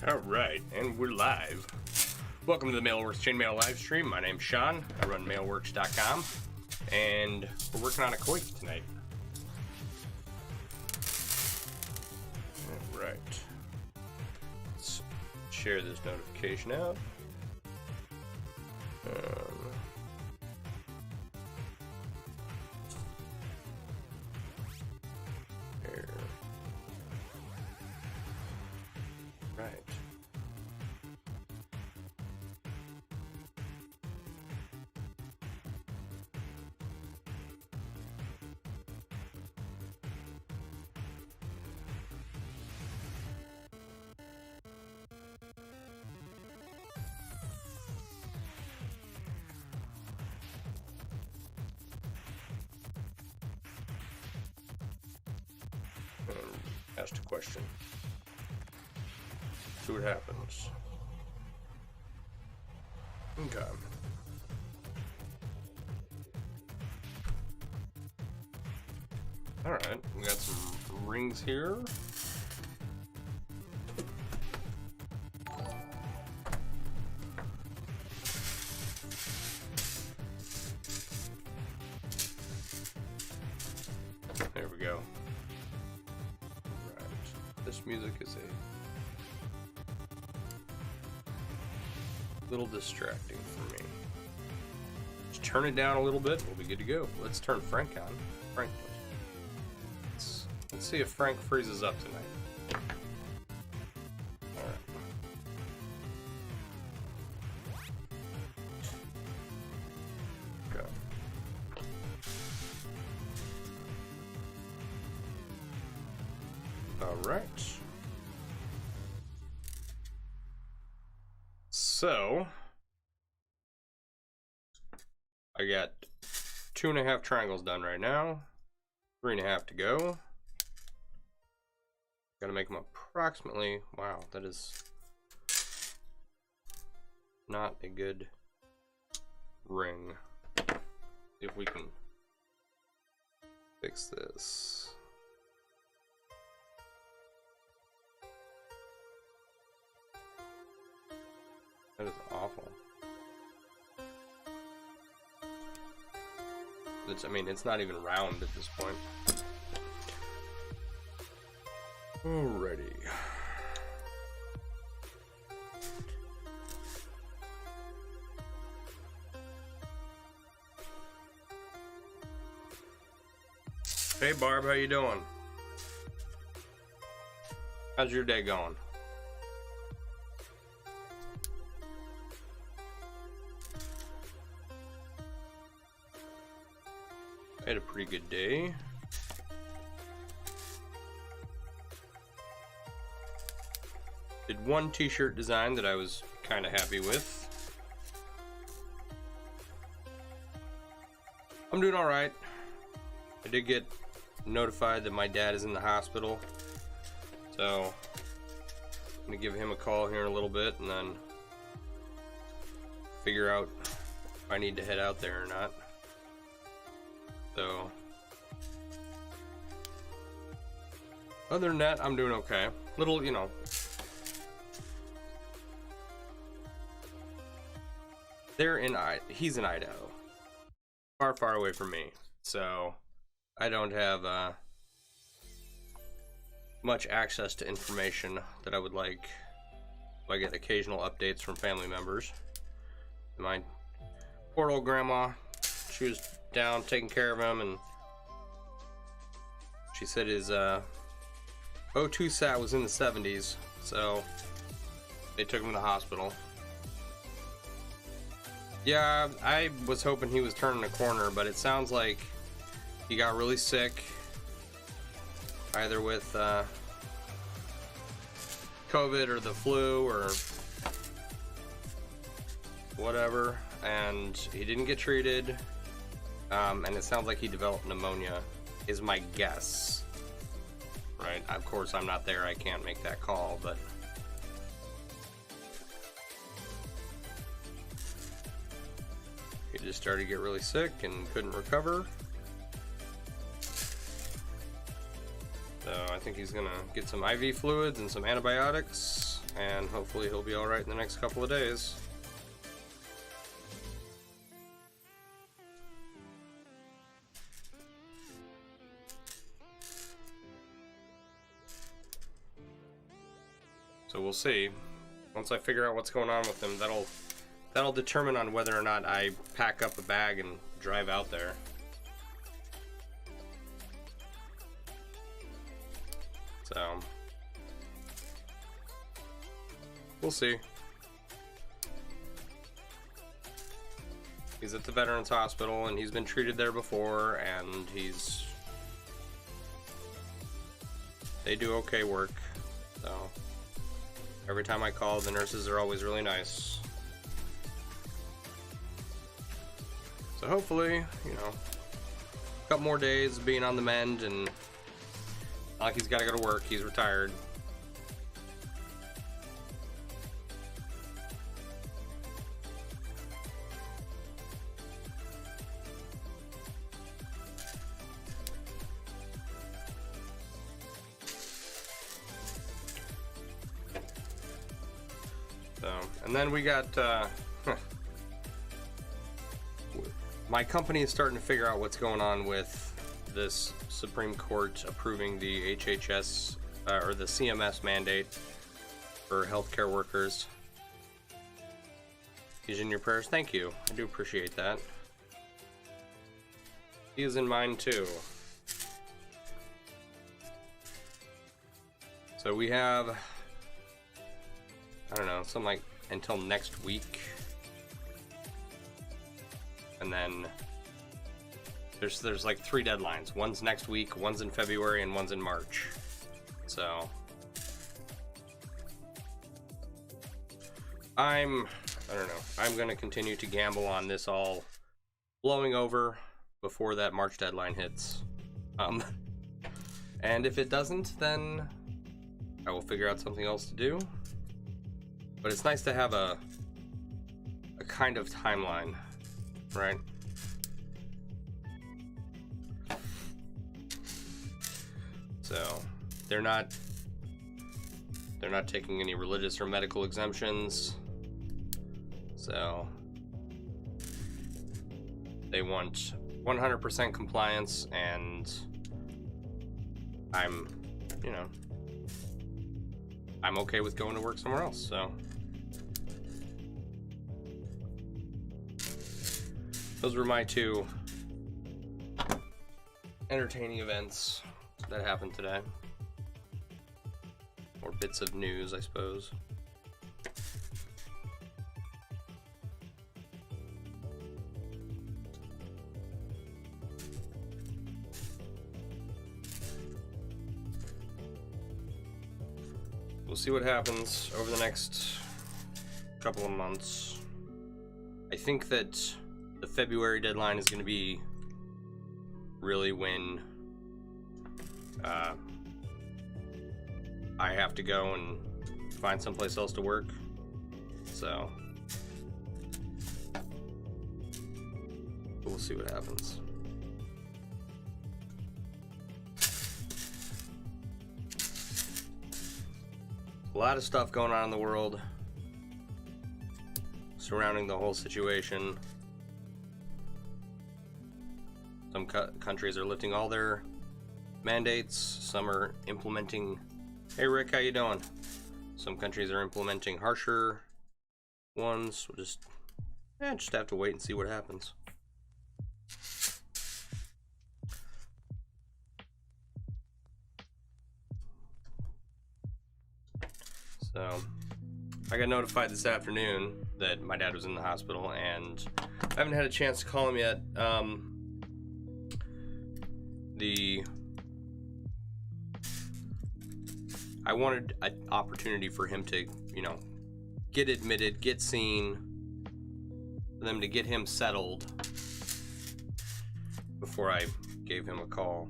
Alright, and we're live. Welcome to the MailleWerX Chainmail live stream. My name's Sean. I run MailleWerX.com, and we're working on a Coif tonight. Alright. Let's share this notification out. There. Right. Asked a question. See what happens. Okay. Alright, we got some rings here. There we go. This music is a little distracting for me. Just turn it down a little bit, we'll be good to go. Let's turn Frank on. Frank, let's see if Frank freezes up tonight. Alright. Go. Alright. So, I got 2.5 triangles done right now, 3.5 to go. Gotta make them approximately, wow, that is not a good ring. If we can fix this. That is awful. I mean, it's not even round at this point. Alrighty. Hey Barb, how you doing? How's your day going? I had a pretty good day. Did one t-shirt design that I was kind of happy with. I'm doing all right. I did get notified that my dad is in the hospital, so I'm gonna give him a call here in a little bit and then figure out if I need to head out there or not. So, other than that, I'm doing okay. Little, you know, he's in Idaho, far, far away from me. So, I don't have much access to information that I would like. I get occasional updates from family members. My poor old grandma, she was down taking care of him, and she said his O2 sat was in the 70s, so they took him to the hospital. Yeah, I was hoping he was turning a corner, but it sounds like he got really sick, either with COVID or the flu or whatever, and he didn't get treated. And it sounds like he developed pneumonia, is my guess. Right? Of course, I'm not there. I can't make that call, but he just started to get really sick and couldn't recover. So I think he's gonna get some IV fluids and some antibiotics. and hopefully he'll be alright in the next couple of days. So we'll see. Once I figure out what's going on with him, that'll determine on whether or not I pack up a bag and drive out there. So we'll see. He's at the Veterans Hospital and he's been treated there before, and they do okay work. So every time I call, the nurses are always really nice. So hopefully, you know, a couple more days of being on the mend, and not like he's got to go to work. He's retired. So, and then we got my company is starting to figure out what's going on with this Supreme Court approving the HHS or the CMS mandate for healthcare workers. He's in your prayers. Thank you. I do appreciate that. He is in mine too. So we have, I don't know, something like until next week. And then there's like 3 deadlines. One's next week, one's in February, and one's in March. So I don't know. I'm gonna continue to gamble on this all blowing over before that March deadline hits. And if it doesn't, then I will figure out something else to do. But it's nice to have a kind of timeline, right? So they're not taking any religious or medical exemptions. So they want 100% compliance, and I'm okay with going to work somewhere else. So those were my 2 entertaining events that happened today, or bits of news, I suppose. We'll see what happens over the next couple of months. I think that the February deadline is going to be really when I have to go and find someplace else to work. So we'll see what happens. A lot of stuff going on in the world surrounding the whole situation. Some countries are lifting all their mandates. Some are implementing. Hey Rick, how you doing? Some countries are implementing harsher ones. We'll just have to wait and see what happens. So I got notified this afternoon that my dad was in the hospital, and I haven't had a chance to call him yet. I wanted an opportunity for him to, get admitted, get seen, for them to get him settled before I gave him a call.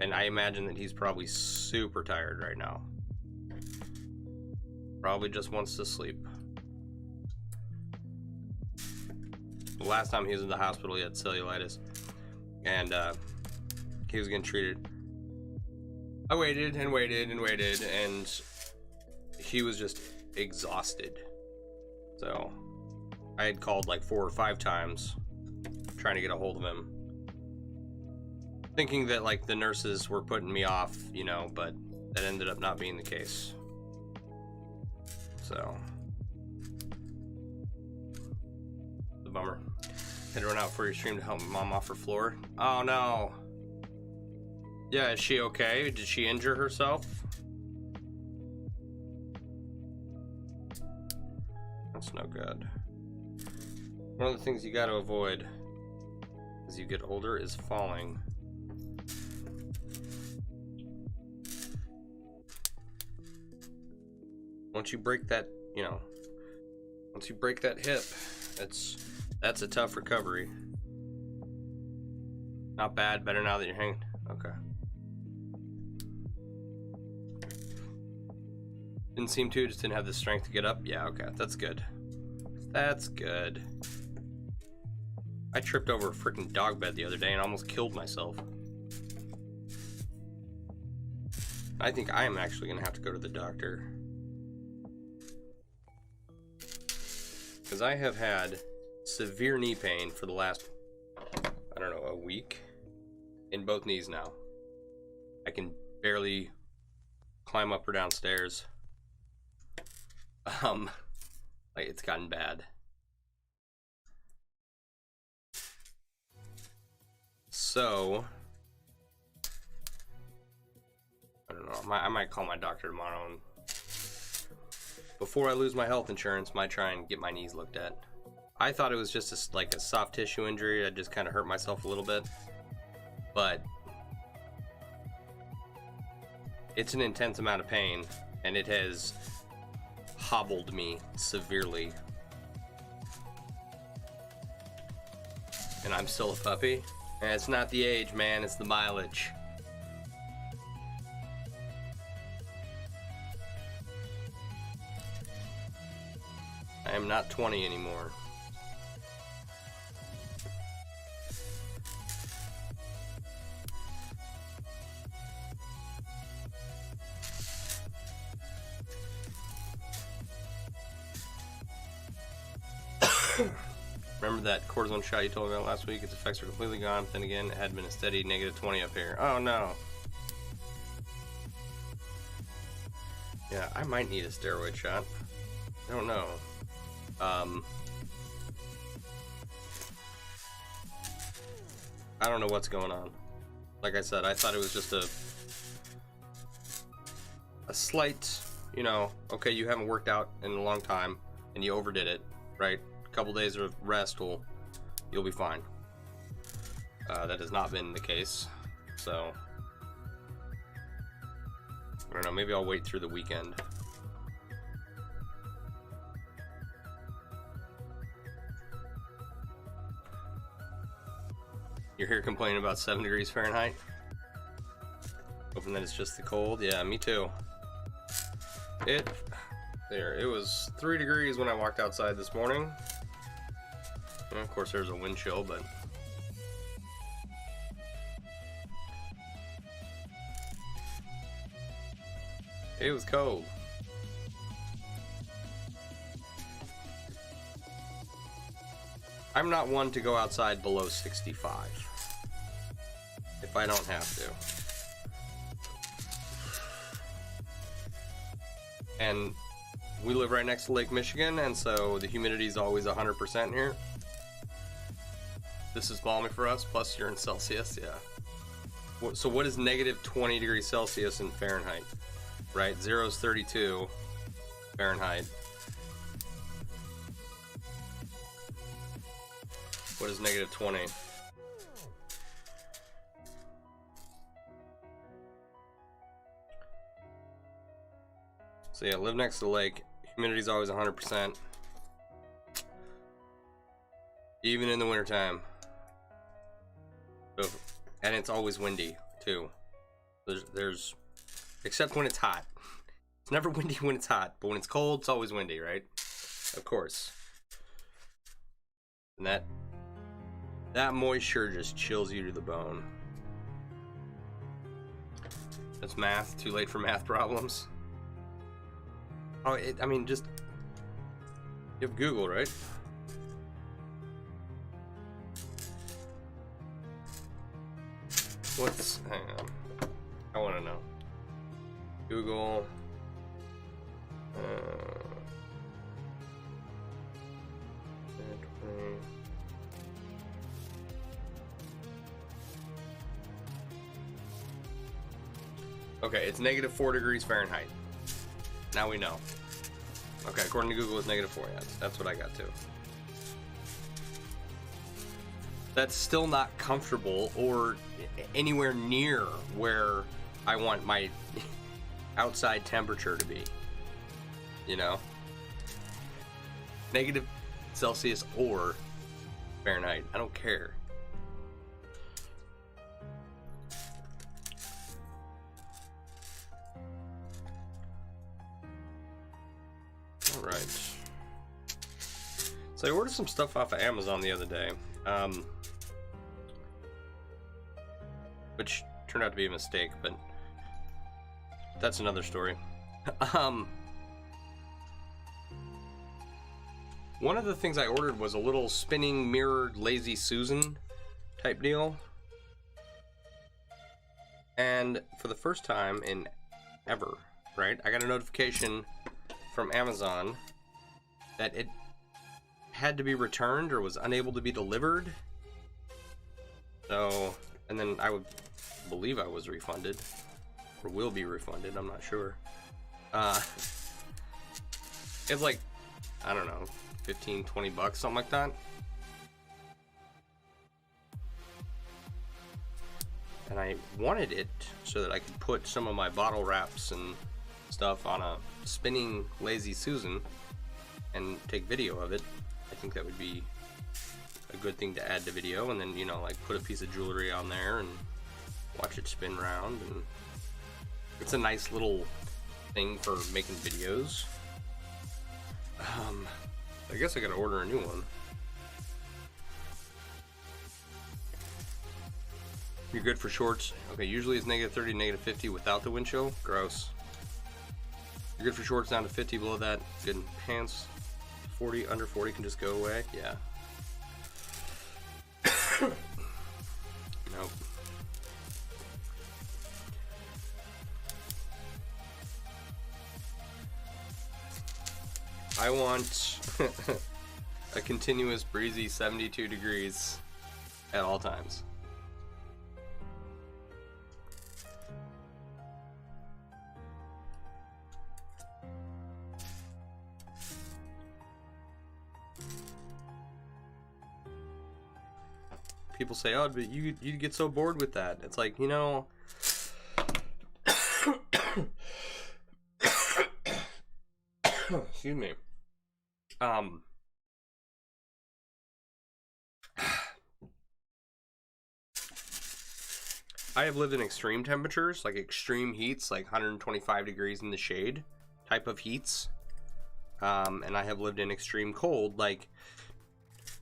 And I imagine that he's probably super tired right now. Probably just wants to sleep. The last time he was in the hospital, he had cellulitis, and he was getting treated. I waited and waited and waited, and he was just exhausted. So I had called like 4 or 5 times trying to get a hold of him, thinking that like the nurses were putting me off, you know, but that ended up not being the case. So the bummer. Had to run out for your stream to help mom off her floor. Oh no. Yeah, is she okay? Did she injure herself? That's no good. One of the things you got to avoid as you get older is falling. Once you break that, you know, once you break that hip, that's a tough recovery. Not bad, better now that you're hanging. Okay. Didn't seem to, just didn't have the strength to get up. Yeah, okay, that's good. That's good. I tripped over a freaking dog bed the other day and almost killed myself. I think I am actually gonna have to go to the doctor, because I have had severe knee pain for the last, I don't know, a week in both knees now. I can barely climb up or down stairs. Like, it's gotten bad. So I don't know, I might call my doctor tomorrow and, before I lose my health insurance, might try and get my knees looked at. I thought it was just like a soft tissue injury. I just kind of hurt myself a little bit, but it's an intense amount of pain, and it has hobbled me severely. And I'm still a puppy. And it's not the age, man, it's the mileage. I am not 20 anymore. Remember that cortisone shot you told me about last week? Its effects are completely gone. Then again, it had been a steady -20 up here. Oh no. Yeah, I might need a steroid shot. I don't know. I don't know what's going on. Like I said, I thought it was just a slight, you know, okay, you haven't worked out in a long time and you overdid it, right? Couple days of rest you'll be fine. That has not been the case, so I don't know, maybe I'll wait through the weekend. You're here complaining about 7 degrees Fahrenheit? Hoping that it's just the cold? Yeah, me too. It was 3 degrees when I walked outside this morning. And of course there's a wind chill, but it was cold. I'm not one to go outside below 65 if I don't have to. And we live right next to Lake Michigan, and so the humidity is always 100% here. This is balmy for us, plus you're in Celsius, yeah. So what is -20 degrees Celsius in Fahrenheit? Right, 0 is 32 Fahrenheit. What is -20? So yeah, live next to the lake. Humidity is always 100%. Even in the wintertime. So, and it's always windy too. There's except when it's hot. It's never windy when it's hot, but when it's cold, it's always windy, right? Of course. And that moisture just chills you to the bone. That's math. Too late for math problems. Oh, I mean, just you have Google, right? Hang on. I want to know. Google. Okay, it's -4 degrees Fahrenheit. Now we know. Okay, according to Google, it's -4. Yeah, that's what I got too. That's still not comfortable or anywhere near where I want my outside temperature to be. You know? Negative Celsius or Fahrenheit. I don't care. Alright. So I ordered some stuff off of Amazon the other day. Which turned out to be a mistake, but that's another story. One of the things I ordered was a little spinning mirrored Lazy Susan type deal. And for the first time in ever, right, I got a notification from Amazon that it had to be returned or was unable to be delivered. So, and then I would believe I was refunded, or will be refunded, I'm not sure. It's like, I don't know, 15, 20 bucks, something like that. And I wanted it so that I could put some of my bottle wraps and stuff on a spinning Lazy Susan and take video of it. I think that would be a good thing to add to video, and then, you know, like put a piece of jewelry on there and watch it spin around. And it's a nice little thing for making videos. I guess I gotta order a new one. You're good for shorts. Okay, usually it's -30, -50 without the wind chill. Gross. You're good for shorts down to 50, below that. Good in pants. 40, under 40 can just go away. Yeah. Nope. I want a continuous breezy 72 degrees at all times. People say, oh, but you get so bored with that. It's like, you know, excuse me. I have lived in extreme temperatures, like extreme heats, like 125 degrees in the shade type of heats. And I have lived in extreme cold, like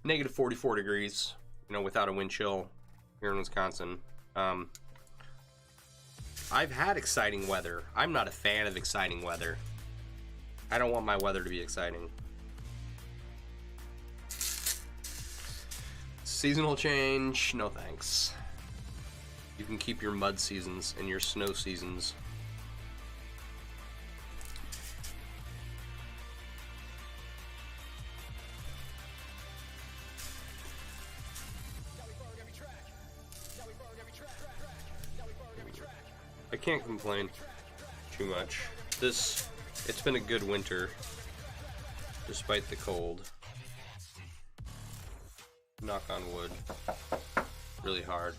-44 degrees, you know, without a wind chill here in Wisconsin. I've had exciting weather. I'm not a fan of exciting weather. I don't want my weather to be exciting. Seasonal change, no thanks. You can keep your mud seasons and your snow seasons. I can't complain too much. It's been a good winter, despite the cold. Knock on wood. Really hard.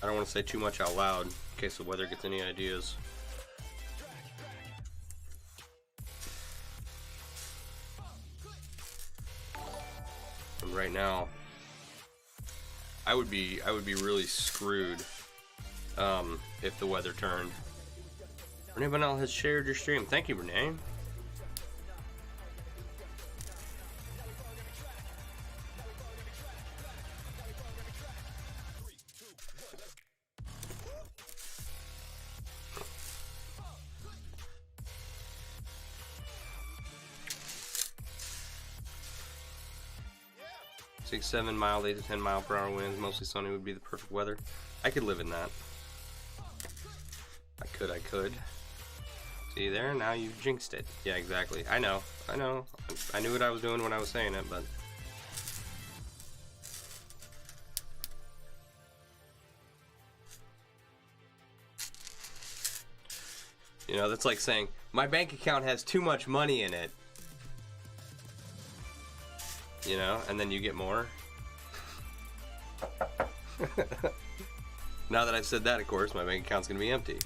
I don't want to say too much out loud in case the weather gets any ideas. And right now, I would be really screwed if the weather turned. Renee Bonnell has shared your stream. Thank you, Renee. 6, 7 mild, 8 to 10 mile per hour winds, mostly sunny would be the perfect weather. I could live in that. I could. See there? Now you jinxed it. Yeah, exactly. I know. I knew what I was doing when I was saying it, but... You know, that's like saying, my bank account has too much money in it. You know, and then you get more. Now that I've said that, of course, my bank account's gonna be empty.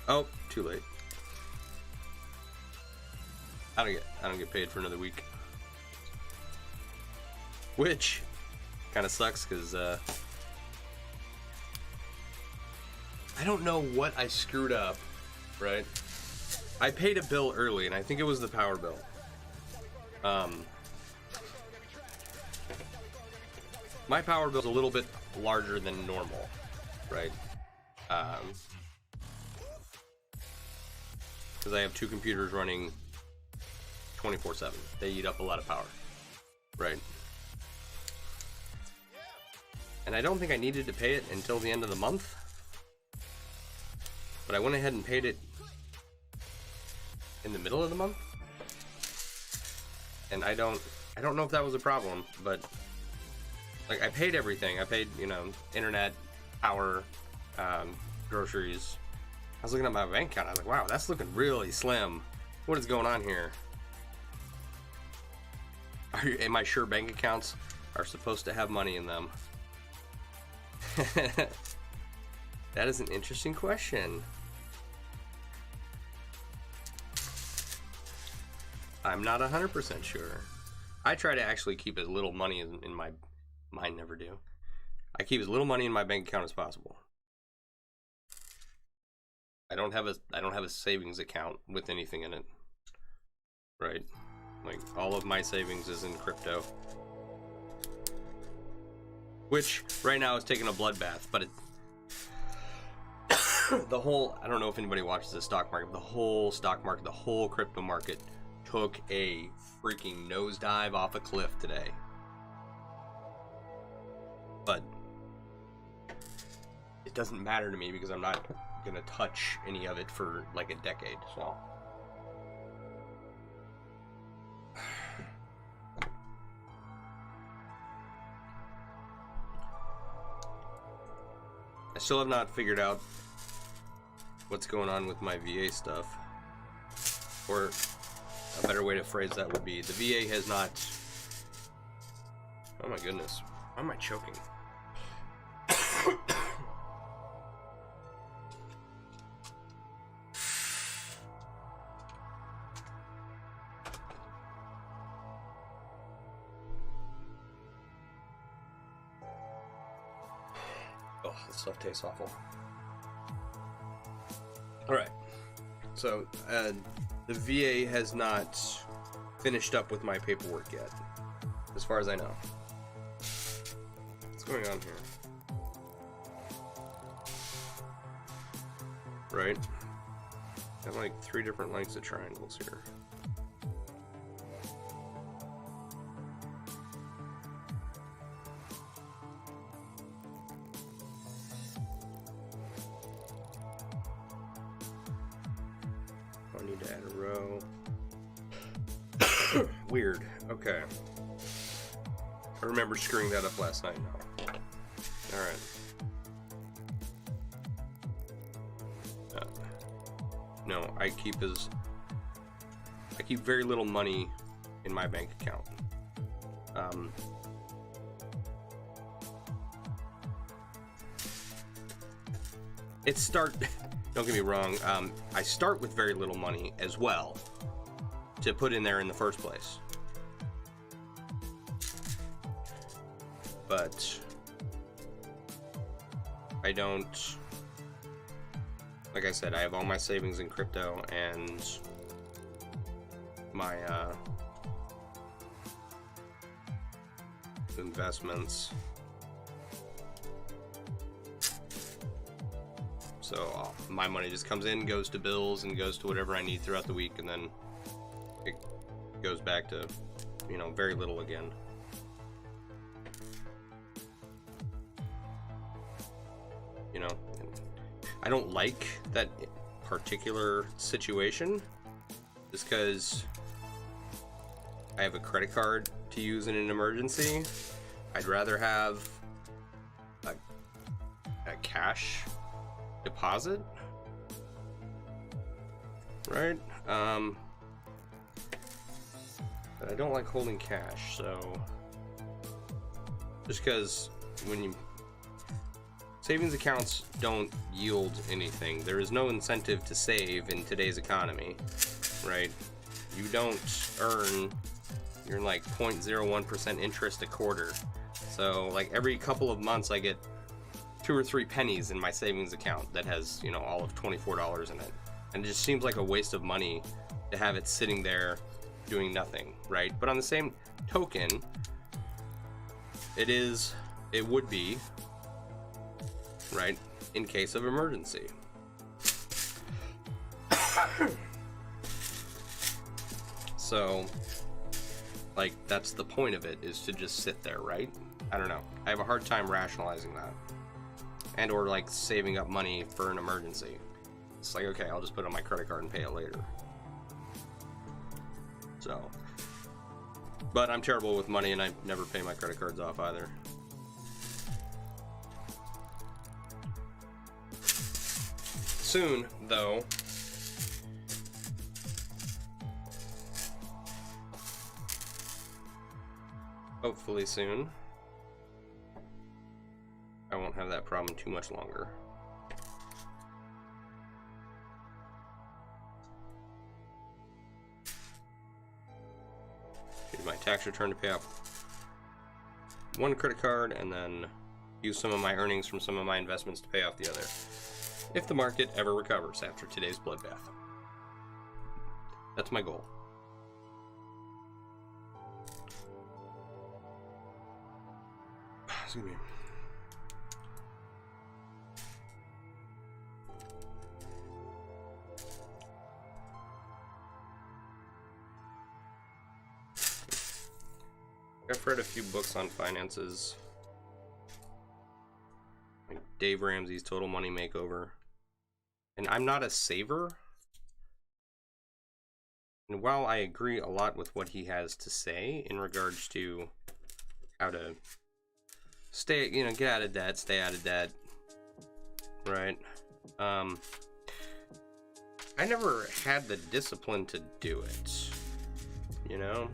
Oh, too late. I don't get paid for another week. Which kind of sucks, because I don't know what I screwed up, right? I paid a bill early, and I think it was the power bill. My power bill's a little bit larger than normal, right? Because I have 2 computers running 24/7. They eat up a lot of power, right? And I don't think I needed to pay it until the end of the month, but I went ahead and paid it in the middle of the month, and I don't know if that was a problem, but like I paid everything. I paid, you know, internet, power, groceries. I was looking at my bank account. I was like, wow, that's looking really slim. What is going on here? Am I sure bank accounts are supposed to have money in them? That is an interesting question. I'm not 100% sure. I try to actually keep as little money in my... Mine never do. I keep as little money in my bank account as possible. I don't have a savings account with anything in it. Right? Like, all of my savings is in crypto. Which, right now, is taking a bloodbath, but it... the whole... I don't know if anybody watches the stock market. The whole stock market, the whole crypto market took a freaking nosedive off a cliff today. But it doesn't matter to me because I'm not gonna touch any of it for like a decade, so... I still have not figured out what's going on with my VA stuff. Or a better way to phrase that would be, the VA has not... Oh my goodness. Why am I choking? Oh, this stuff tastes awful. Alright. So, the VA has not finished up with my paperwork yet, as far as I know. What's going on here? Right? I have like 3 different lengths of triangles here. I need to add a row. Weird. Okay. I remember screwing that up last night now. Alright. No, I keep very little money in my bank account. Don't get me wrong, I start with very little money as well to put in there in the first place. But I don't, like I said, I have all my savings in crypto and my investments. So my money just comes in, goes to bills, and goes to whatever I need throughout the week, and then it goes back to, you know, very little again. you know. I don't like that particular situation just because I have a credit card to use in an emergency. I'd rather have a cash deposit, right? But I don't like holding cash, so just because when you savings accounts don't yield anything. There is no incentive to save in today's economy, right? You don't earn, you're like 0.01% interest a quarter. So like every couple of months I get 2 or 3 pennies in my savings account that has, you know, all of $24 in it. And it just seems like a waste of money to have it sitting there doing nothing, right? But on the same token, it would be, right, in case of emergency. So, like, that's the point of it, is to just sit there, right? I don't know. I have a hard time rationalizing that. And or, like, saving up money for an emergency. It's like, okay, I'll just put it on my credit card and pay it later. So, but I'm terrible with money, and I never pay my credit cards off either. Soon, though, hopefully soon, I won't have that problem too much longer. Use my tax return to pay off one credit card, and then use some of my earnings from some of my investments to pay off the other, if the market ever recovers after today's bloodbath. That's my goal. Excuse me. I've read a few books on finances, like Dave Ramsey's Total Money Makeover. And I'm not a saver. And while I agree a lot with what he has to say in regards to how to stay, you know, get out of debt, stay out of debt, right? I never had the discipline to do it, you know?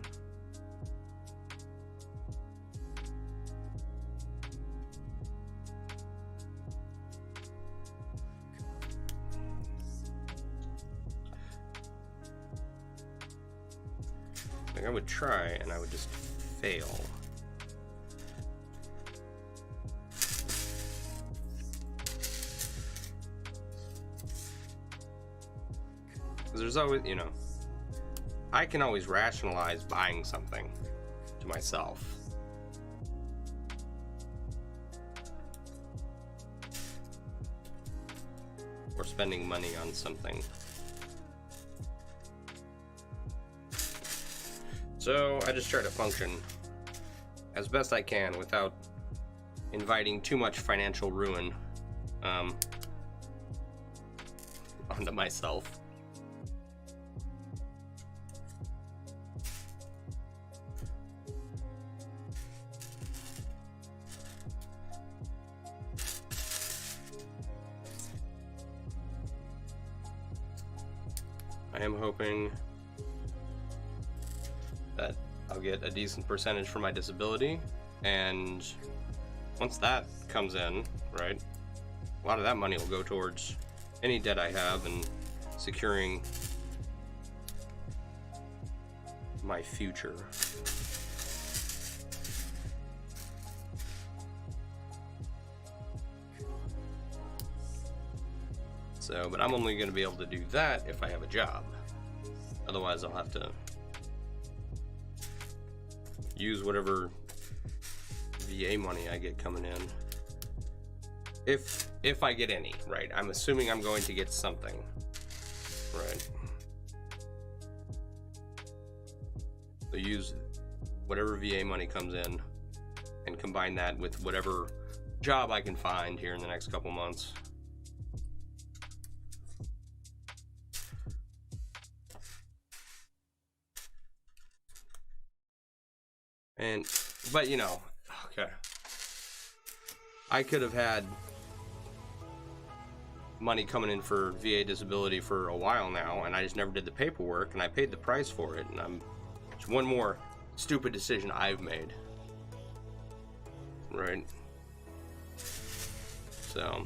Like, I would try and I would just fail. There's always, you know, I can always rationalize buying something to myself. Or spending money on something. So I just try to function as best I can without inviting too much financial ruin onto myself. I am hoping that I'll get a decent percentage for my disability, and once that comes in, right, a lot of that money will go towards any debt I have and securing my future. So, but I'm only going to be able to do that if I have a job. Otherwise, I'll have to use whatever VA money I get coming in. If I get any, right? I'm assuming I'm going to get something, right? So use whatever VA money comes in and combine that with whatever job I can find here in the next couple months. But you know, okay. I could have had money coming in for VA disability for a while now, and I just never did the paperwork, and I paid the price for it, and it's one more stupid decision I've made. Right? So,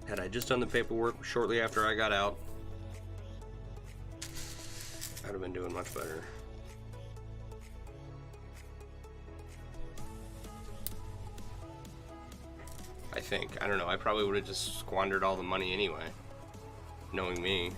had I just done the paperwork shortly after I got out, I'd have been doing much better. I think. I don't know. I probably would have just squandered all the money anyway, knowing me.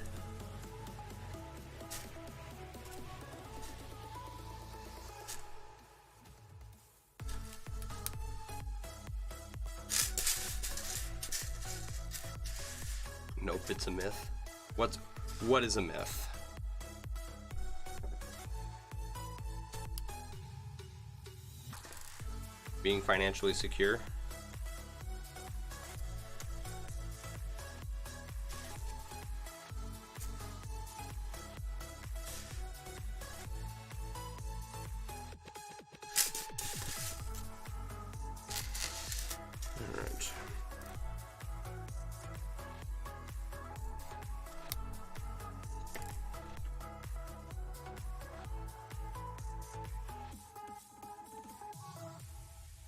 Nope, it's a myth. What is a myth? Being financially secure.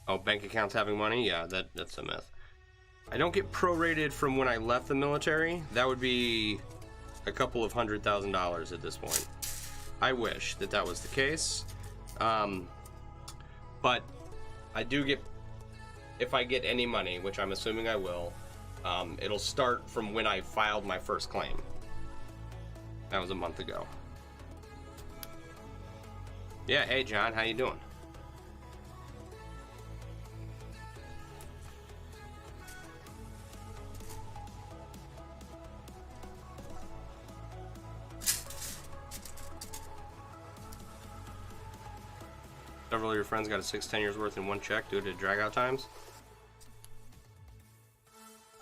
Oh, bank accounts having money? Yeah, that's a myth. I don't get prorated from when I left the military. That would be a couple of $100,000 at this point. I wish that was the case. But I do get, if I get any money, which I'm assuming I will, it'll start from when I filed my first claim. That was a month ago. Yeah, hey John, how you doing? Several of your friends got a 6-10 years worth in one check due to drag out times.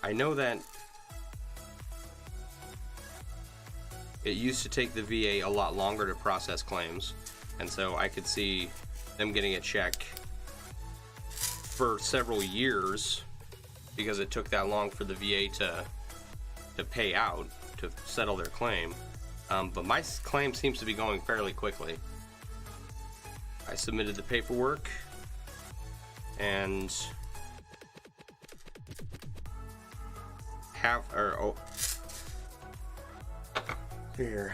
I know that it used to take the VA a lot longer to process claims, and so I could see them getting a check for several years because it took that long for the VA to pay out, to settle their claim. But my claim seems to be going fairly quickly. I submitted the paperwork, and here.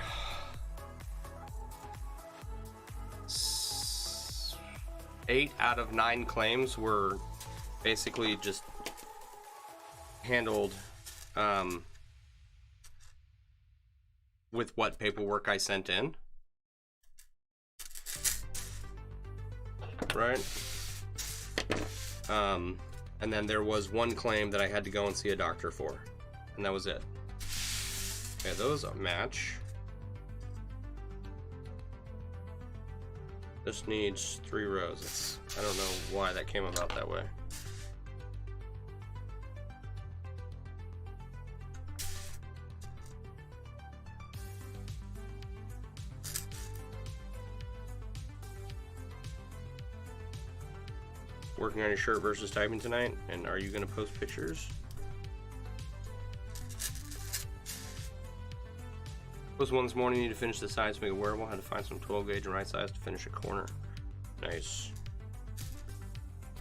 8 out of 9 claims were basically just handled with what paperwork I sent in. Right? And then there was one claim that I had to go and see a doctor for, and that was it. Okay, those match. This needs 3 rows. I don't know why that came about that way. Working on your shirt versus typing tonight, and are you going to post pictures? Post one this morning. You need to finish the sides to make it wearable. Had to find some 12 gauge and right size to finish a corner. Nice.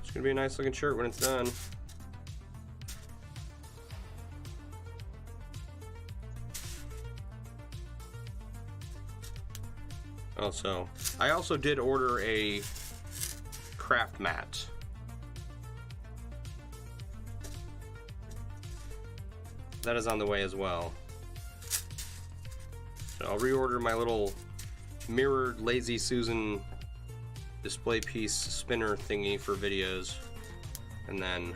It's gonna be a nice looking shirt when it's done. Also, I also did order a craft mat. That is on the way as well. So I'll reorder my little mirrored Lazy Susan display piece spinner thingy for videos, and then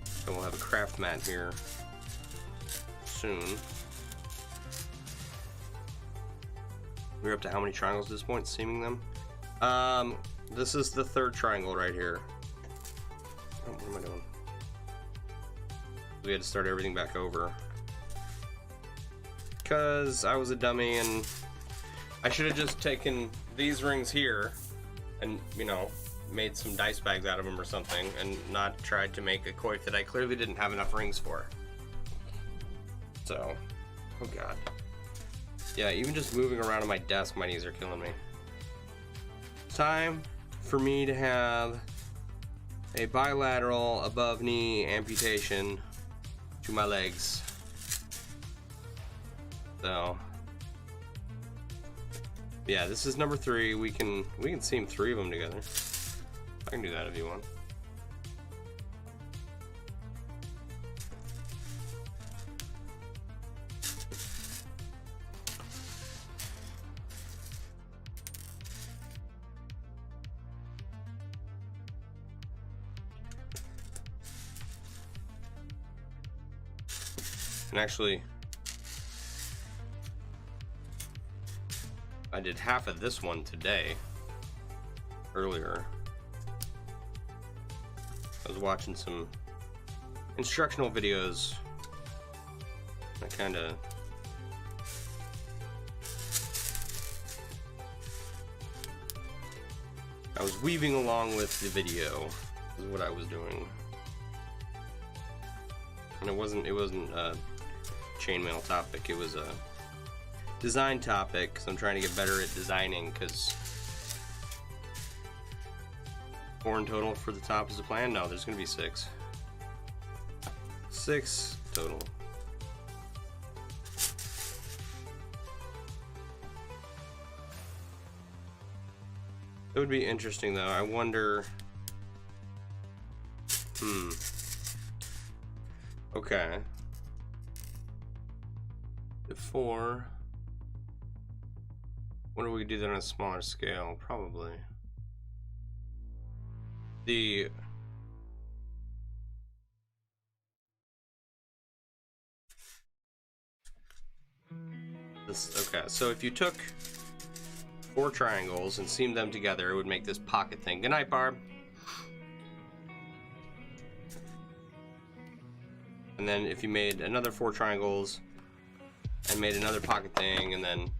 so we'll have a craft mat here soon. We're up to how many triangles at this point, seaming them? this is the third triangle right here. Oh, what am I doing? We had to start everything back over. Because I was a dummy and I should have just taken these rings here and, you know, made some dice bags out of them or something and not tried to make a coif that I clearly didn't have enough rings for. So, oh god. Yeah, even just moving around on my desk, my knees are killing me. Time for me to have a bilateral above knee amputation to my legs. So, yeah, this is number 3. We can seam 3 of them together. I can do that if you want. And actually, I did half of this one today, earlier. I was watching some instructional videos. I was weaving along with the video, is what I was doing. And it wasn't a chainmail topic, it was a design topic, because I'm trying to get better at designing, because 4 in total for the top is the plan? No, there's going to be 6. 6 total. It would be interesting though, I wonder... Okay. Before... What do we do that on a smaller scale? Probably. Okay, so if you took 4 triangles and seamed them together, it would make this pocket thing. Good night, Barb. And then if you made another 4 triangles and made another pocket thing and then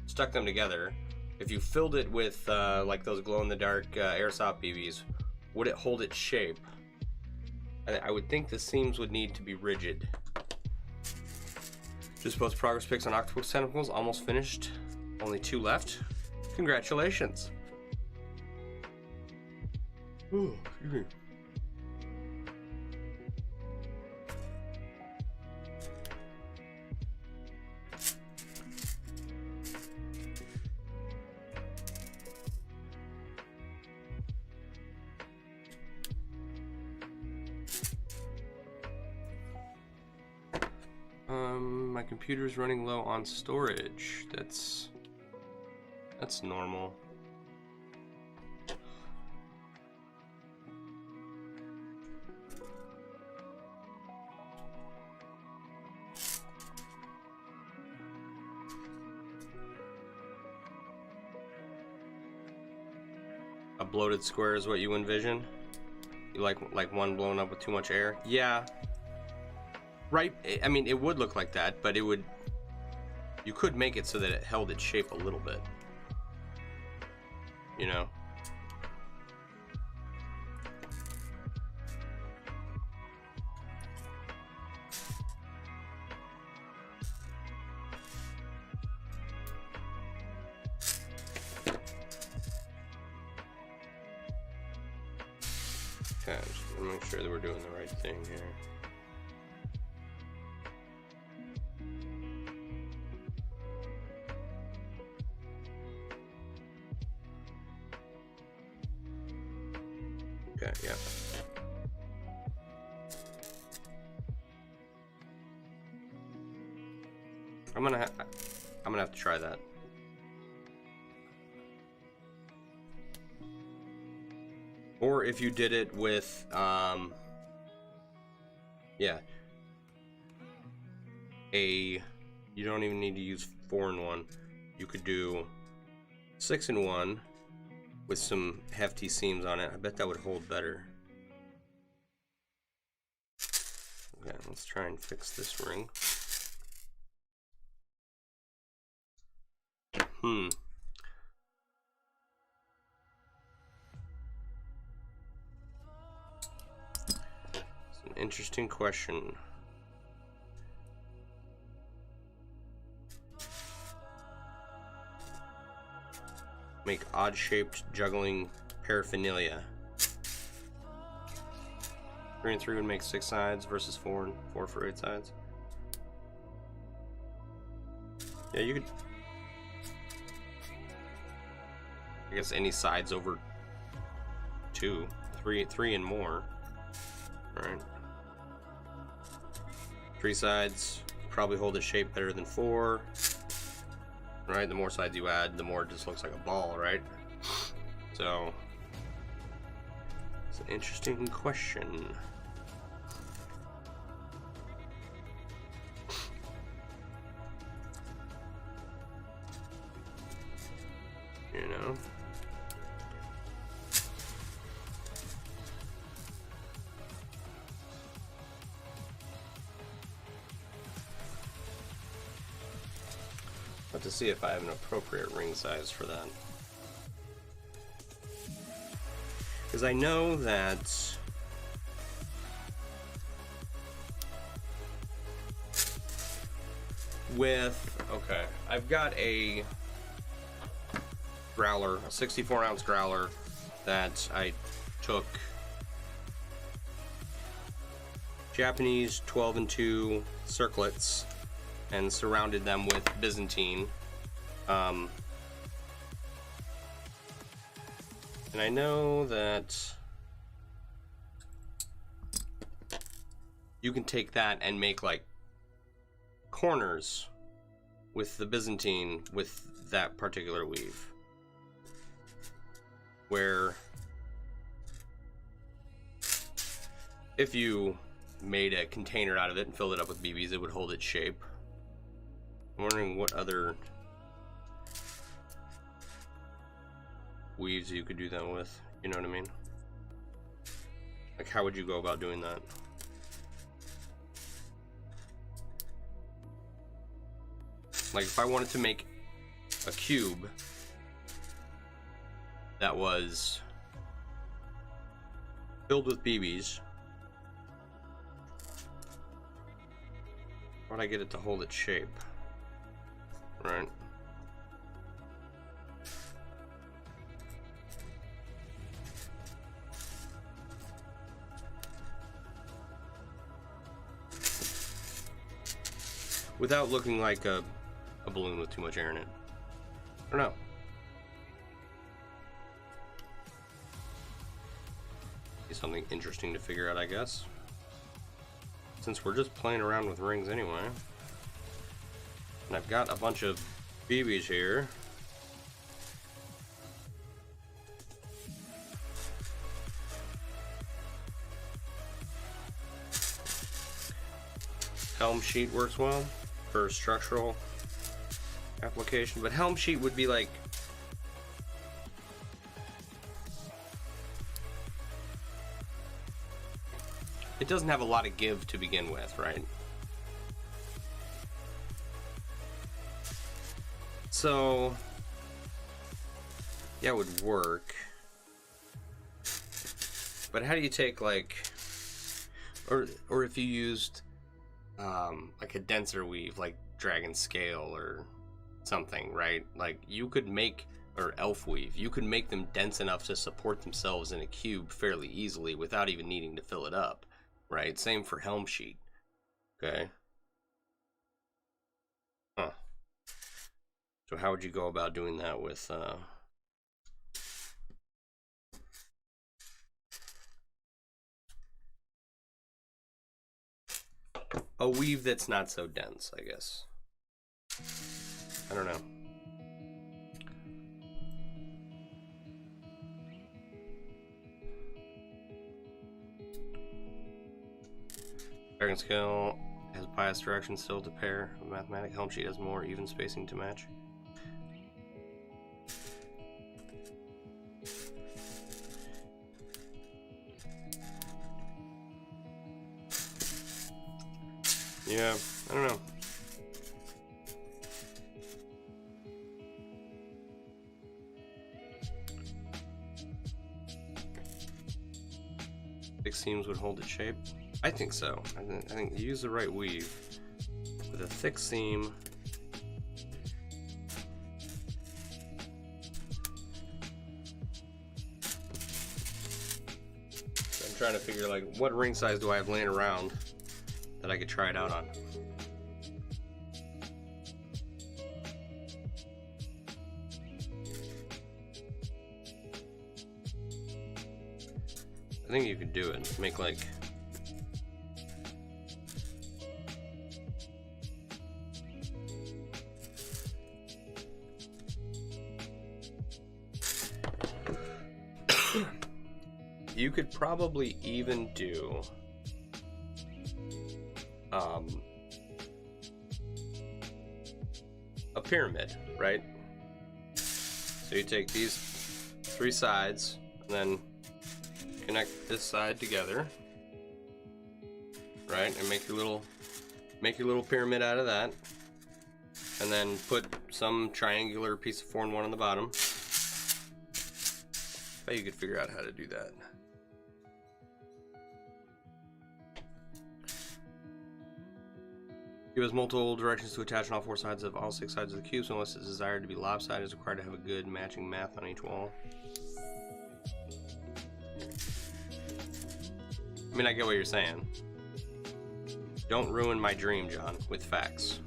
stuck them together, if you filled it with like those glow-in-the-dark airsoft BBs, would it hold its shape? I would think the seams would need to be rigid. Just post progress pics on octopus tentacles, almost finished. Only 2 left. Congratulations. Ooh, excuse me. My computer's running low on storage. That's normal. A bloated square is what you envision? You like one blown up with too much air? Yeah. Right, I mean, it would look like that, but you could make it so that it held its shape a little bit. You know? Okay, just want to make sure that we're doing the right thing here. Okay, yeah. I'm gonna have to try that. Or if you did it with, yeah, you don't even need to use 4 in 1. You could do 6 in 1 with some hefty seams on it. I bet that would hold better. Okay, let's try and fix this ring. It's an interesting question. Make odd-shaped juggling paraphernalia. 3 and 3 would make 6 sides versus 4 and 4 for 8 sides. Yeah, you could. I guess any sides over 2, 3 and more. All right. 3 sides probably hold a shape better than 4. Right, the more sides you add, the more it just looks like a ball, right? So, it's an interesting question. You know? But to see if I have an appropriate ring size for that. Because I know that okay, I've got a growler, a 64-ounce growler that I took Japanese 12 and 2 circlets and surrounded them with Byzantine. And I know that you can take that and make like corners with the Byzantine with that particular weave, where if you made a container out of it and filled it up with BBs, it would hold its shape. I'm wondering what other weaves you could do that with, you know what I mean? Like, how would you go about doing that? Like, if I wanted to make a cube that was filled with BBs, how would I get it to hold its shape? Right. Without looking like a balloon with too much air in it. I don't know. Be something interesting to figure out, I guess. Since we're just playing around with rings anyway. And I've got a bunch of BBs here. Helm sheet works well for structural application, but helm sheet would be like it doesn't have a lot of give to begin with, right? So yeah, it would work, but how do you take like, or if you used like a denser weave like dragon scale or something, right? Like you could make, or elf weave, you could make them dense enough to support themselves in a cube fairly easily without even needing to fill it up, right? Same for helm sheet. Okay. Huh. So how would you go about doing that with a weave that's not so dense, I guess? I don't know. Dragon scale has bias direction still to pair. Mathematic helm sheet has more even spacing to match. Yeah, I don't know. Thick seams would hold its shape. I think so. I think you use the right weave with a thick seam. I'm trying to figure like what ring size do I have laying around that I could try it out on. I think you could do it. Make like you could probably even do a pyramid, right? So you take these 3 sides and then connect this side together, right, and make your little pyramid out of that, and then put some triangular piece of 4-in-1 on the bottom. I bet you could figure out how to do that. Give us multiple directions to attach on all 4 sides of all 6 sides of the cube, so unless it's desired to be lopsided, it's required to have a good matching math on each wall. I mean, I get what you're saying. Don't ruin my dream, John, with facts.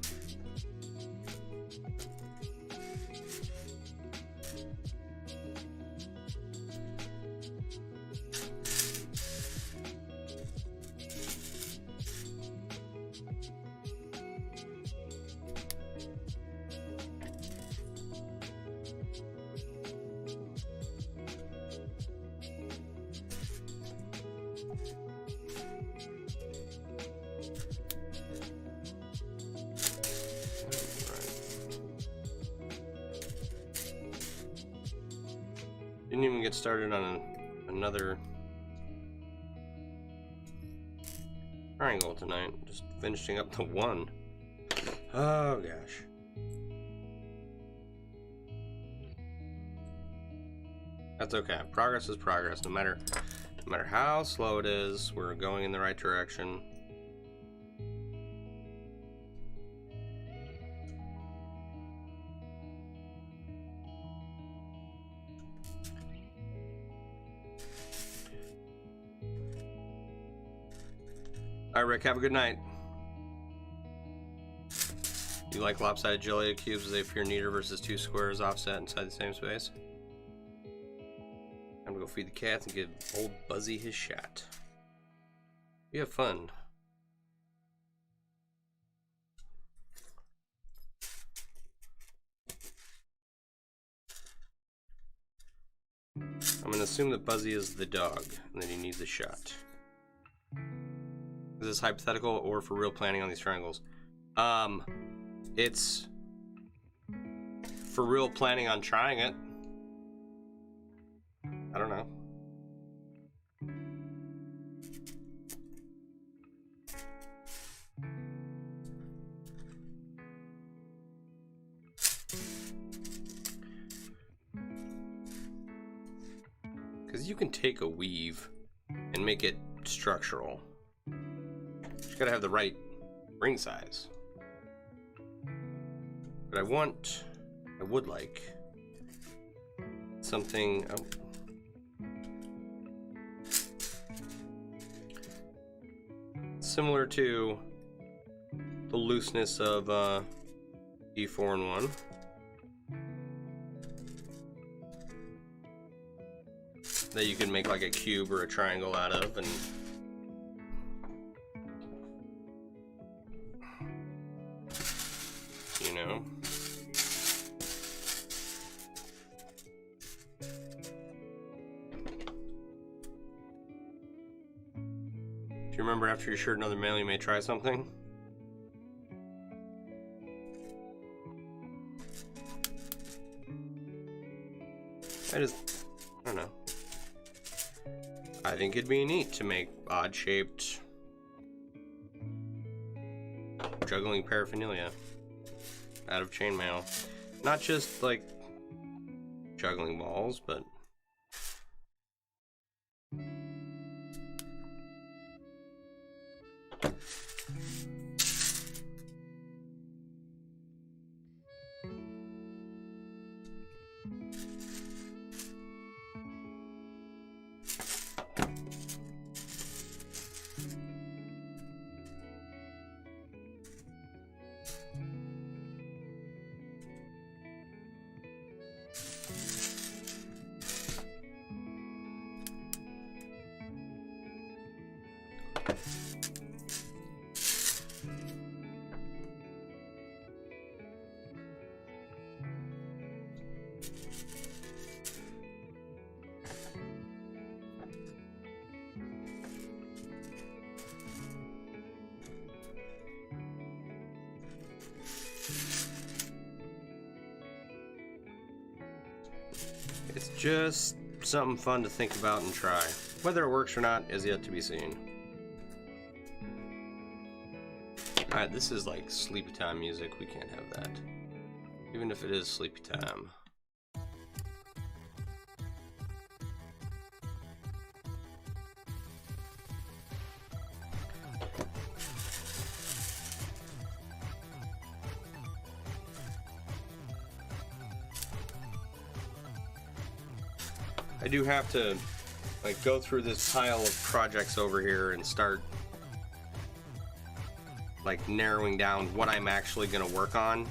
Didn't even get started on another triangle tonight. Just finishing up the one. Oh gosh. That's okay. Progress is progress. No matter how slow it is, we're going in the right direction. Alright, Rick, have a good night. You like lopsided jelly cubes as they appear neater versus 2 squares offset inside the same space? Time to go feed the cats and give old Buzzy his shot. You have fun. I'm gonna assume that Buzzy is the dog and that he needs a shot. Is this hypothetical or for real planning on these triangles? It's for real planning on trying it. I don't know. Because you can take a weave and make it structural. You gotta have the right ring size. But I would like something similar to the looseness of E4-in-1. That you can make like a cube or a triangle out of, and you know. Do you remember after your shirt another mail you may try something? I don't know. I think it'd be neat to make odd shaped juggling paraphernalia out of chainmail. Not just like juggling balls, but it's just something fun to think about and try. Whether it works or not is yet to be seen. Alright, this is like sleepy time music. We can't have that. Even if it is sleepy time. I do have to like go through this pile of projects over here and start like narrowing down what I'm actually going to work on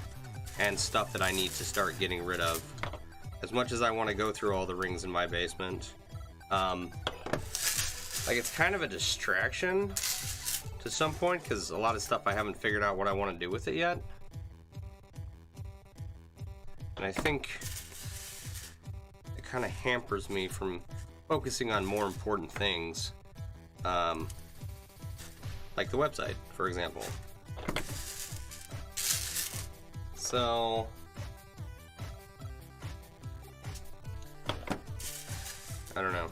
and stuff that I need to start getting rid of. As much as I want to go through all the rings in my basement, like it's kind of a distraction to some point because a lot of stuff I haven't figured out what I want to do with it yet. And I think it kind of hampers me from focusing on more important things, like the website, for example. So I don't know.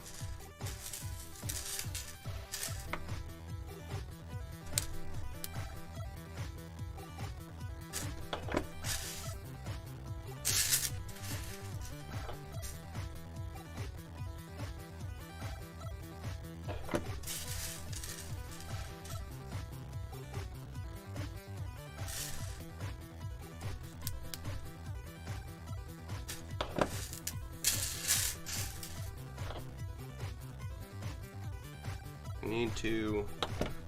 Need to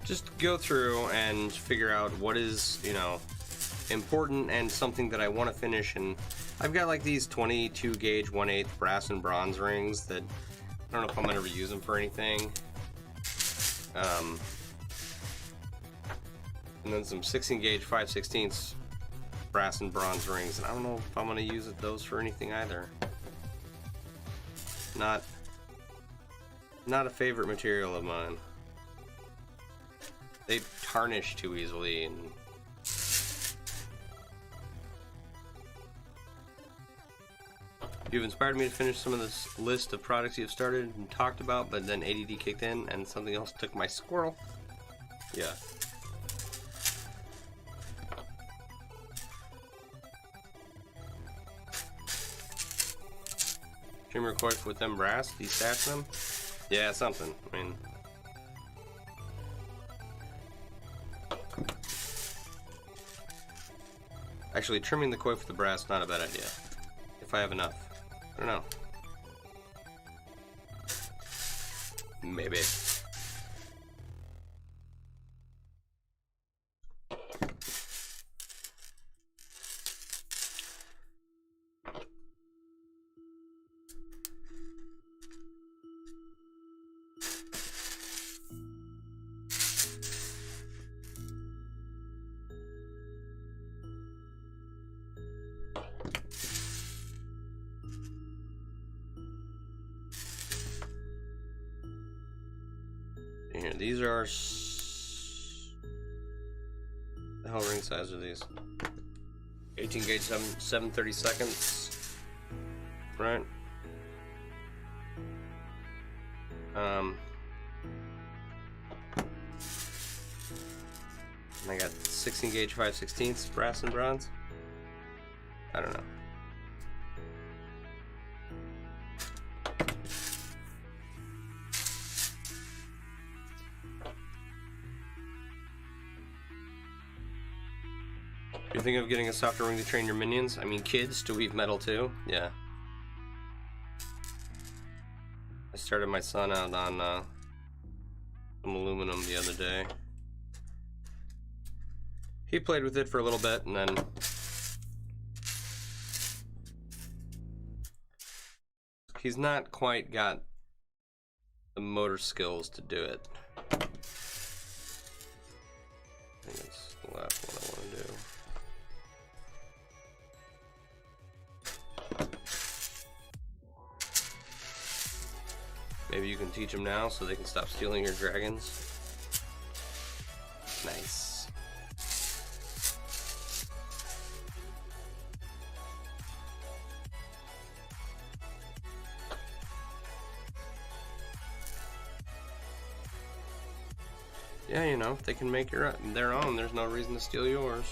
just go through and figure out what is, you know, important and something that I want to finish. And I've got like these 22 gauge 1/8 brass and bronze rings that I don't know if I'm gonna ever use them for anything. And then some 16 gauge 5/16 brass and bronze rings, and I don't know if I'm gonna use those for anything either. Not a favorite material of mine. They tarnish too easily, and you've inspired me to finish some of this list of products you've started and talked about, but then ADD kicked in and something else took my squirrel. Yeah. Streamer Coif with them brass, detach them? Yeah, something. I mean, actually, trimming the coif with the brass, not a bad idea. If I have enough. I don't know. Maybe. Here, these are the hell ring size are these? 18 gauge 7/32, right? And I got 16 gauge 5/16 brass and bronze. I don't know. You're thinking of getting a softer ring to train your minions? I mean, kids to weave metal too? Yeah. I started my son out on some aluminum the other day. He played with it for a little bit and then he's not quite got the motor skills to do it. I think it's the last one I want to do. Maybe you can teach them now so they can stop stealing your dragons. Nice. Yeah, you know, if they can make their own, there's no reason to steal yours.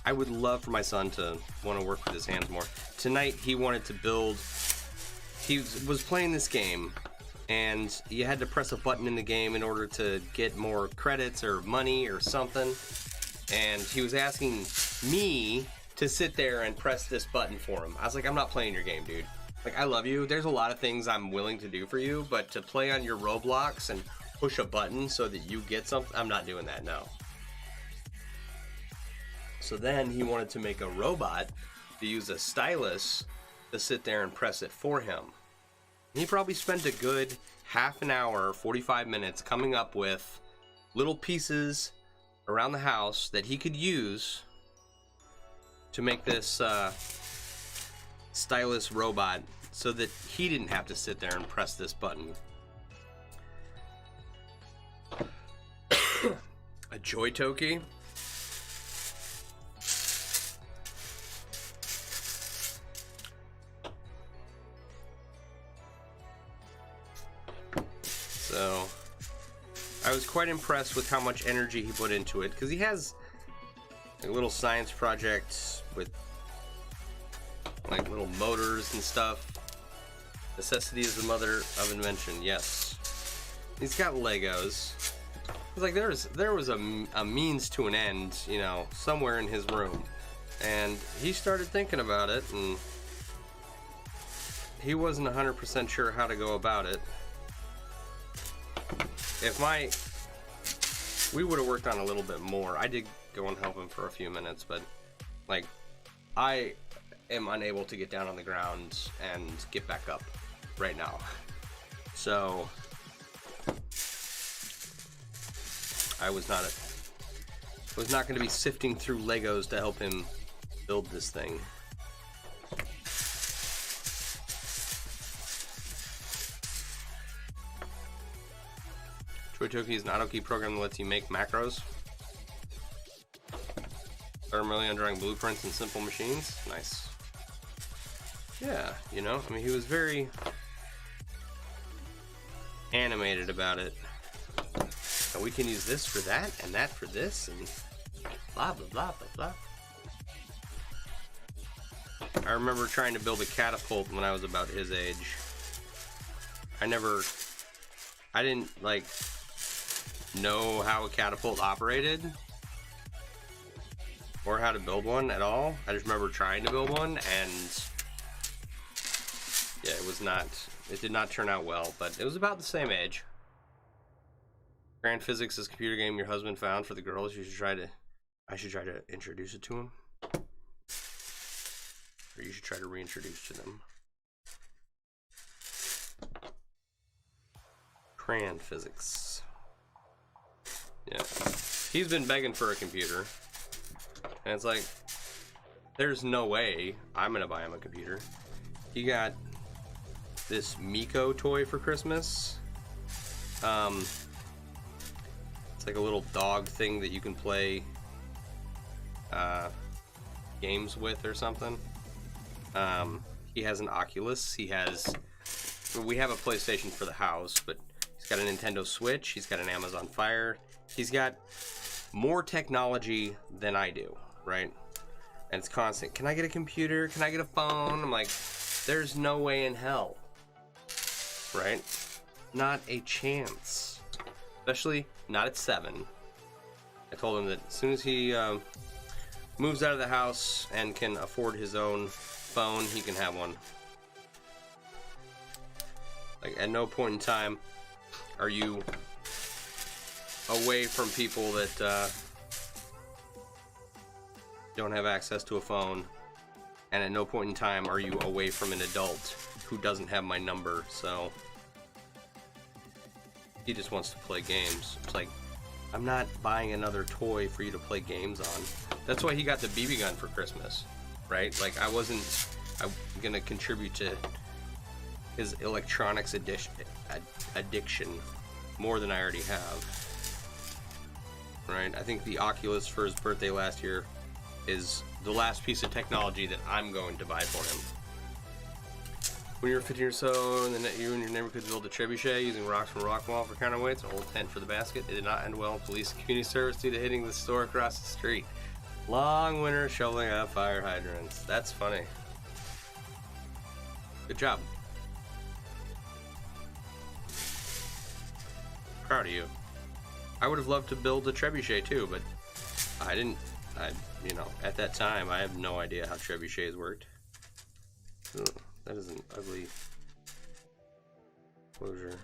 I would love for my son to want to work with his hands more. Tonight he wanted to build. He was playing this game, and you had to press a button in the game in order to get more credits or money or something. And he was asking me to sit there and press this button for him. I was like, I'm not playing your game, dude. Like, I love you. There's a lot of things I'm willing to do for you, but to play on your Roblox and push a button so that you get something, I'm not doing that, no. So then he wanted to make a robot to use a stylus to sit there and press it for him. He probably spent a good half an hour, 45 minutes coming up with little pieces around the house that he could use to make this stylus robot so that he didn't have to sit there and press this button. A Joy Toki? So, I was quite impressed with how much energy he put into it, because he has a little science project with like little motors and stuff. Necessity is the mother of invention, yes. He's got Legos. It's like there was a means to an end, you know, somewhere in his room. And he started thinking about it, and he wasn't 100% sure how to go about it. We would have worked on a little bit more. I did go and help him for a few minutes, but like, I am unable to get down on the ground and get back up right now. So I was not going to be sifting through Legos to help him build this thing. Joytoki is an auto key program that lets you make macros. Started early on drawing blueprints and simple machines. Nice. Yeah, you know, I mean, he was very animated about it. And we can use this for that, and that for this, and blah, blah, blah, blah, blah. I remember trying to build a catapult when I was about his age. I didn't, like, know how a catapult operated or how to build one at all. I just remember trying to build one, and yeah, it did not turn out well, but it was about the same age. Grand Physics is a computer game your husband found for the girls. I should try to introduce it to him. or you should try to reintroduce to them. Crayon physics. Yeah. He's been begging for a computer. And it's like, there's no way I'm gonna buy him a computer. He got this Miko toy for Christmas. It's like a little dog thing that you can play games with or something. He has an Oculus. We have a PlayStation for the house, but he's got a Nintendo Switch. He's got an Amazon Fire. He's got more technology than I do, right? And it's constant. Can I get a computer? Can I get a phone? I'm like, there's no way in hell, right? Not a chance. Especially not at 7. I told him that as soon as he moves out of the house and can afford his own phone, he can have one. Like, at no point in time are you away from people that don't have access to a phone, and at no point in time are you away from an adult who doesn't have my number. So he just wants to play games. It's like, I'm not buying another toy for you to play games on. That's why he got the BB gun for Christmas, right? Like, I'm gonna contribute to his electronics addiction more than I already have. Right? I think the Oculus for his birthday last year is the last piece of technology that I'm going to buy for him. When you were 15 or so, and then you and your neighbor could build a trebuchet using rocks from rock wall for counterweights, an old tent for the basket. It did not end well with police and community service due to hitting the store across the street. Long winter shoveling out fire hydrants. That's funny. Good job. Proud of you. I would have loved to build a trebuchet too, but I didn't. You know, at that time, I have no idea how trebuchets worked. Ugh, that is an ugly closure.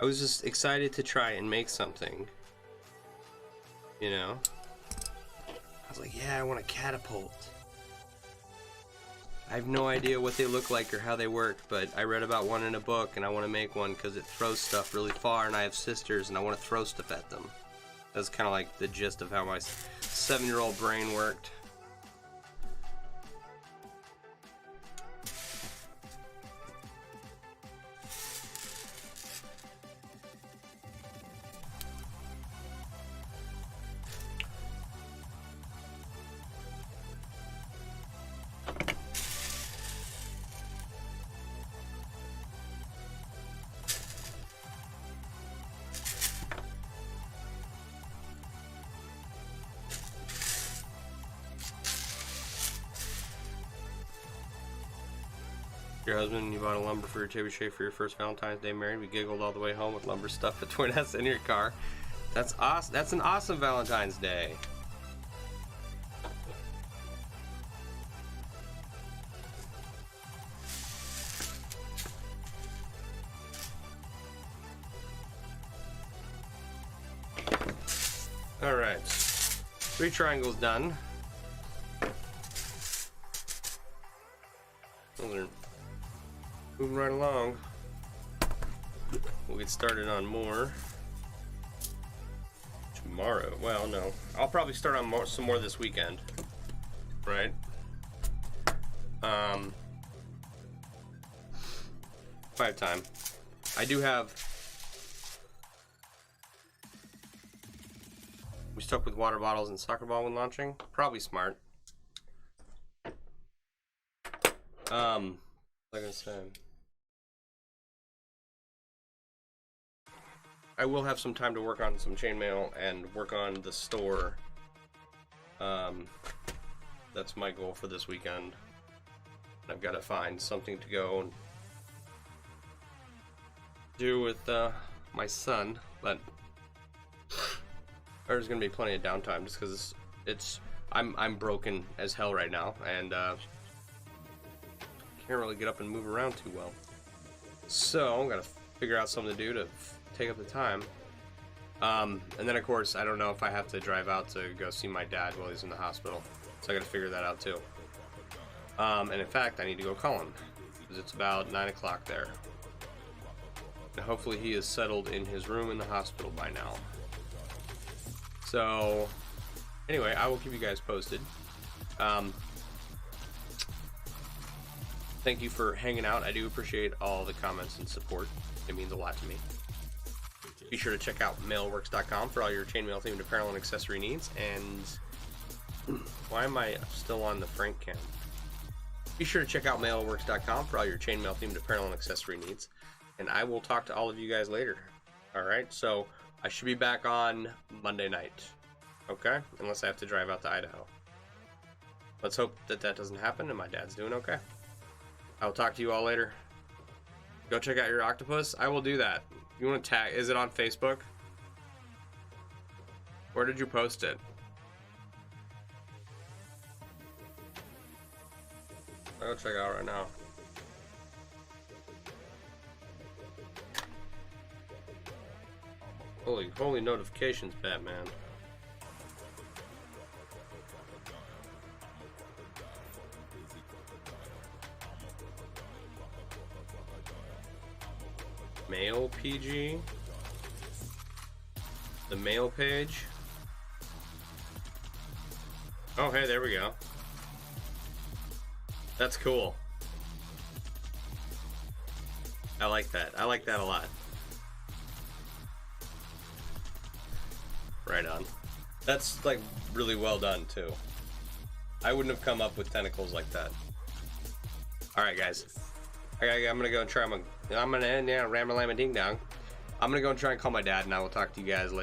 I was just excited to try and make something. You know? I was like, yeah, I want a catapult. I have no idea what they look like or how they work, but I read about one in a book and I want to make one because it throws stuff really far, and I have sisters and I want to throw stuff at them. That's kind of like the gist of how my 7-year-old brain worked. Your husband, you bought a lumber for your trebuchet for your first Valentine's Day married. We giggled all the way home with lumber stuff between us in your car. That's awesome. That's an awesome Valentine's Day. All right, 3 triangles done. Those are moving right along. We'll get started on more tomorrow. Well, no, I'll probably start on some more this weekend, right? If I have time. I do have. We stuck with water bottles and soccer ball when launching. Probably smart. Like I said, I will have some time to work on some chainmail and work on the store. That's my goal for this weekend. I've got to find something to go and do with my son, but there's gonna be plenty of downtime just because I'm broken as hell right now, and can't really get up and move around too well. So I'm gonna figure out something to do to take up the time. And then of course I don't know if I have to drive out to go see my dad while he's in the hospital, so I gotta figure that out too. And in fact I need to go call him because it's about 9 o'clock there, and hopefully he is settled in his room in the hospital by now. So anyway, I will keep you guys posted. Thank you for hanging out. I do appreciate all the comments and support. It means a lot to me. Be sure to check out MailleWerX.com for all your chainmail themed apparel and accessory needs. And why am I still on the Frank cam? Be sure to check out MailleWerX.com for all your chainmail themed apparel and accessory needs. And I will talk to all of you guys later. Alright, so I should be back on Monday night. Okay? Unless I have to drive out to Idaho. Let's hope that that doesn't happen and my dad's doing okay. I will talk to you all later. Go check out your octopus. I will do that. You want to tag? Is it on Facebook? Where did you post it? I'll go check it out right now. Holy notifications, Batman. Mail PG, the mail page. Oh, hey, there we go. That's cool. I like that. I like that a lot. Right on. That's like really well done too. I wouldn't have come up with tentacles like that. All right, guys. I'm gonna go and try my. I'm gonna end. Yeah, ram a lam a ding dong. I'm gonna go and try and call my dad, and I will talk to you guys later.